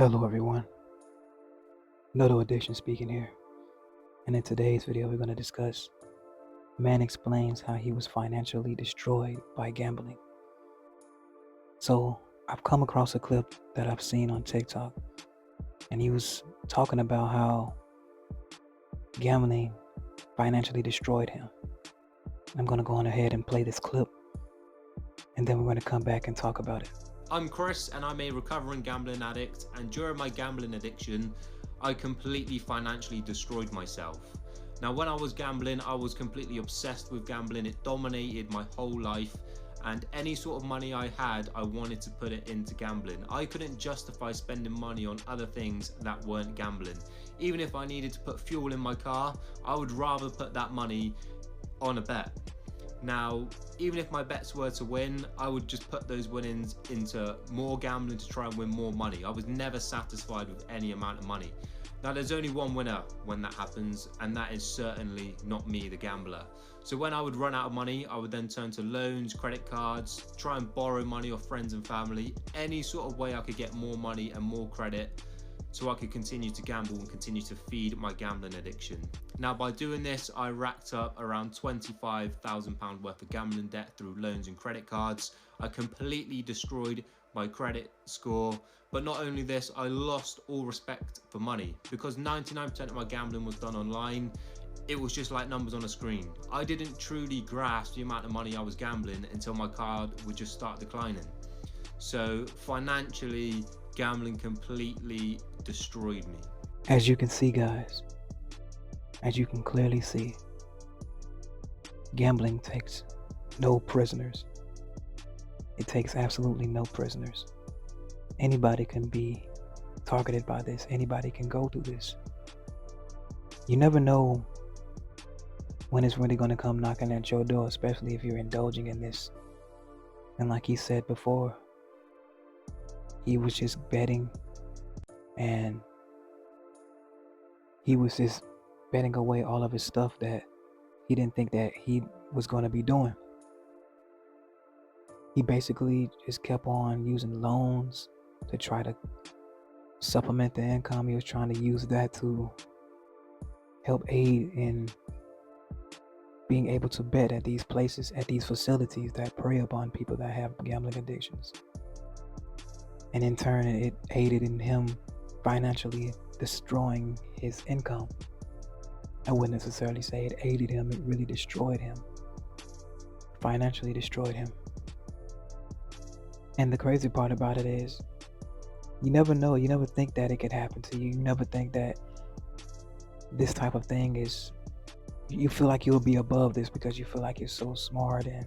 Hello everyone, Noto Addiction speaking here, and in today's video we're going to discuss man explains how he was financially destroyed by gambling. So I've come across a clip that I've seen on TikTok, and he was talking about how gambling financially destroyed him. I'm going to go on ahead and play this clip, and then we're going to come back and talk about it. I'm Chris and I'm a recovering gambling addict, and during my gambling addiction I completely financially destroyed myself. Now when I was gambling, I was completely obsessed with gambling. It dominated my whole life, and any sort of money I had, I wanted to put it into gambling. I couldn't justify spending money on other things that weren't gambling. Even if I needed to put fuel in my car, I would rather put that money on a bet. Now, even if my bets were to win, I would just put those winnings into more gambling to try and win more money. I was never satisfied with any amount of money. Now, there's only one winner when that happens, and that is certainly not me, the gambler. So when I would run out of money, I would then turn to loans, credit cards, try and borrow money off friends and family, any sort of way I could get more money and more credit, so I could continue to gamble and continue to feed my gambling addiction. Now by doing this, I racked up around £25,000 worth of gambling debt through loans and credit cards. I completely destroyed my credit score, but not only this, I lost all respect for money. Because 99% of my gambling was done online, it was just like numbers on a screen. I didn't truly grasp the amount of money I was gambling until my card would just start declining. So financially, gambling completely destroyed me. As you can see, guys, as you can clearly see, gambling takes no prisoners. It takes absolutely no prisoners. Anybody can be targeted by this. Anybody can go through this. You never know when it's really going to come knocking at your door, especially if you're indulging in this. And like he said before, he was just betting, and he was just betting away all of his stuff that he didn't think that he was going to be doing. He basically just kept on using loans to try to supplement the income. He was trying to use that to help aid in being able to bet at these places, at these facilities that prey upon people that have gambling addictions. And in turn, it aided in him financially destroying his income. I wouldn't necessarily say it aided him, it really destroyed him. Financially destroyed him. And the crazy part about it is, you never know, you never think that it could happen to you. You never think that this type of thing is, you feel like you'll be above this because you feel like you're so smart and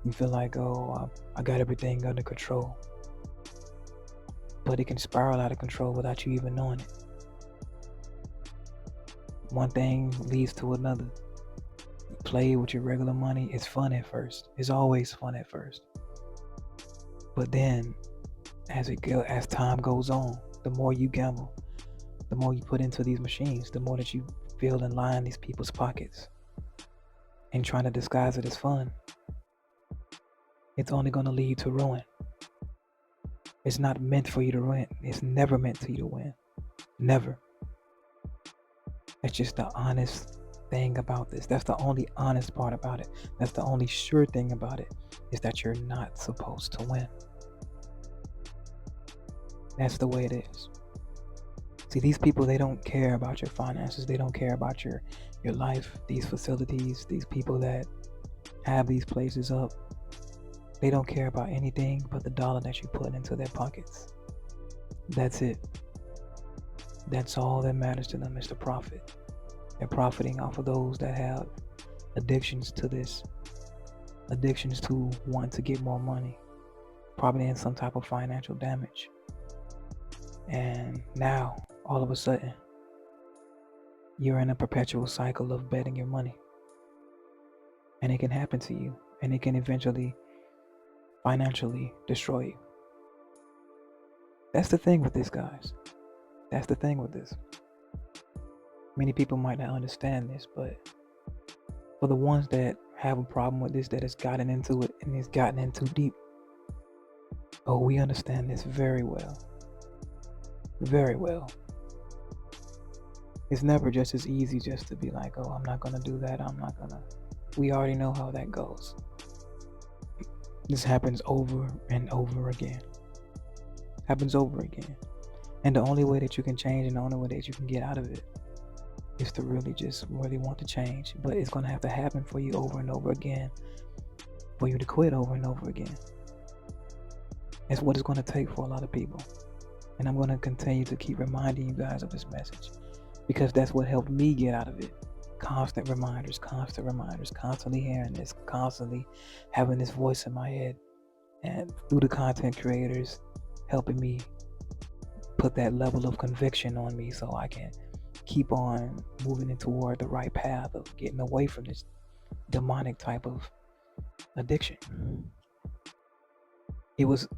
you feel like, oh, I got everything under control. But it can spiral out of control without you even knowing it. One thing leads to another. You play with your regular money, it's fun at first. It's always fun at first. But then, as time goes on, the more you gamble, the more you put into these machines, the more that you fill and line these people's pockets and trying to disguise it as fun, it's only going to lead to ruin. It's not meant for you to win. It's never meant for you to win. Never. That's just the honest thing about this. That's the only honest part about it. That's the only sure thing about it, is that you're not supposed to win. That's the way it is. See, these people, they don't care about your finances. They don't care about your life. These facilities, these people that have these places up, they don't care about anything but the dollar that you put into their pockets. That's it. That's all that matters to them, is the profit. They're profiting off of those that have addictions to this, addictions to want to get more money, probably in some type of financial damage. And now, all of a sudden, you're in a perpetual cycle of betting your money. And it can happen to you, and it can eventually financially destroy you. That's the thing with this, guys. That's the thing with this. Many people might not understand this, but for the ones that have a problem with this, that has gotten into it and has gotten in too deep, oh, we understand this very well. very well. It's never just as easy just to be like, oh, I'm not gonna do that. We already know how that goes. This happens over and over again. Happens over again. And the only way that you can change and the only way that you can get out of it is to really want to change. But it's gonna have to happen for you over and over again, for you to quit over and over again. It's what it's gonna take for a lot of people. And I'm gonna continue to keep reminding you guys of this message because that's what helped me get out of it. Constant reminders, constantly hearing this, constantly having this voice in my head, and through the content creators helping me put that level of conviction on me so I can keep on moving toward the right path of getting away from this demonic type of addiction. It was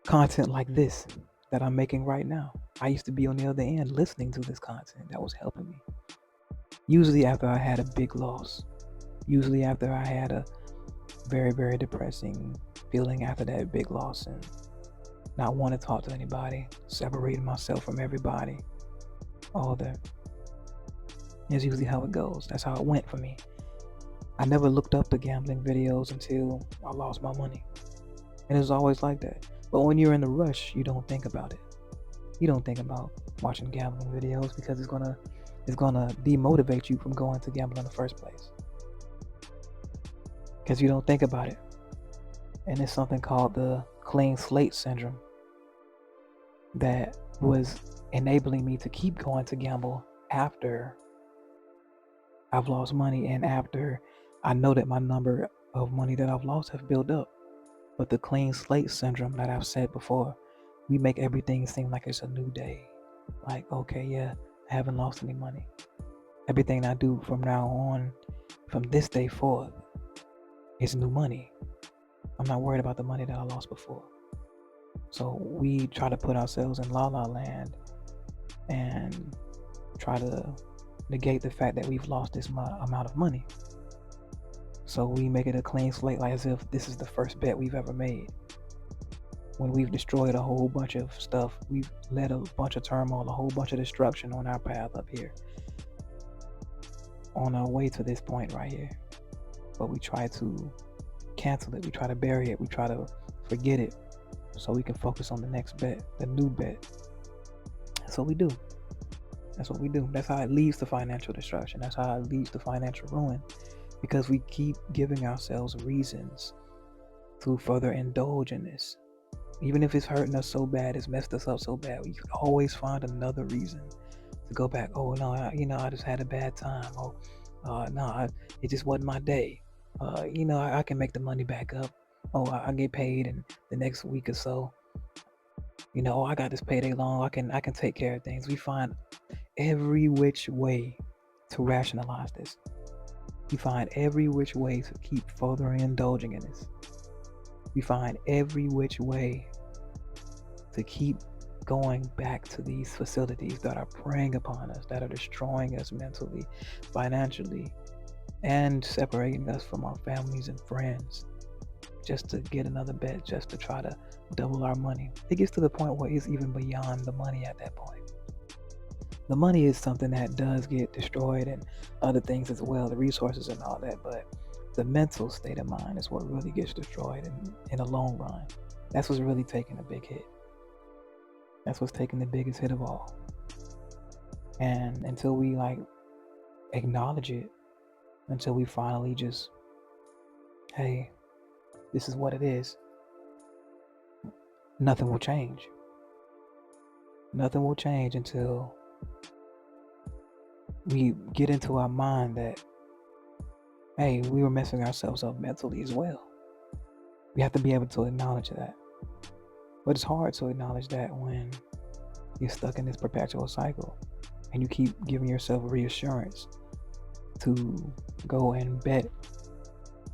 content like this that I'm making right now. I used to be on the other end listening to this content that was helping me. Usually after I had a big loss. Usually after I had a very, very depressing feeling after that big loss and not want to talk to anybody, separating myself from everybody, all that. That's usually how it goes. That's how it went for me. I never looked up the gambling videos until I lost my money. And it was always like that. But when you're in the rush, you don't think about it. You don't think about watching gambling videos because it's gonna demotivate you from going to gamble in the first place. Because you don't think about it. And it's something called the clean slate syndrome that was enabling me to keep going to gamble after I've lost money and after I know that my number of money that I've lost have built up. But the clean slate syndrome that I've said before, we make everything seem like it's a new day. Like, okay, yeah, I haven't lost any money. Everything I do from now on, from this day forth, is new money. I'm not worried about the money that I lost before. So we try to put ourselves in la la land and try to negate the fact that we've lost this amount of money. So we make it a clean slate, like as if this is the first bet we've ever made. When we've destroyed a whole bunch of stuff, we've led a bunch of turmoil, a whole bunch of destruction on our path up here, on our way to this point right here. But we try to cancel it, we try to bury it, we try to forget it so we can focus on the next bet, the new bet. That's what we do. That's what we do. That's how it leads to financial destruction. That's how it leads to financial ruin. Because we keep giving ourselves reasons to further indulge in this. Even if it's hurting us so bad, it's messed us up so bad, we can always find another reason to go back. Oh no, I just had a bad time. It just wasn't my day. I can make the money back up. Oh, I get paid in the next week or so. I got this payday loan. I can take care of things. We find every which way to rationalize this. We find every which way to keep further indulging in this. We find every which way to keep going back to these facilities that are preying upon us, that are destroying us mentally, financially, and separating us from our families and friends, just to get another bet, just to try to double our money. It gets to the point where it's even beyond the money at that point. The money is something that does get destroyed and other things as well, the resources and all that, but the mental state of mind is what really gets destroyed in the long run. That's what's really taking a big hit. That's what's taking the biggest hit of all. And until we acknowledge it, until we finally just, hey, this is what it is, nothing will change. Nothing will change until we get into our mind that, hey, we were messing ourselves up mentally as well. We have to be able to acknowledge that. But it's hard to acknowledge that when you're stuck in this perpetual cycle and you keep giving yourself reassurance to go and bet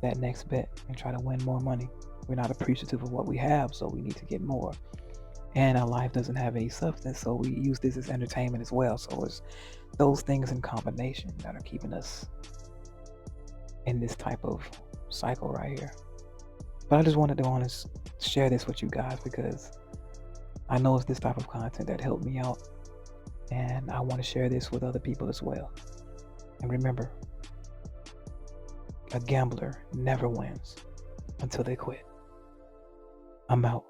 that next bet and try to win more money. We're not appreciative of what we have, so we need to get more. And our life doesn't have any substance, so we use this as entertainment as well. So it's those things in combination that are keeping us in this type of cycle right here. But I just wanted to share this with you guys because I know it's this type of content that helped me out, and I want to share this with other people as well. And remember, a gambler never wins until they quit. I'm out.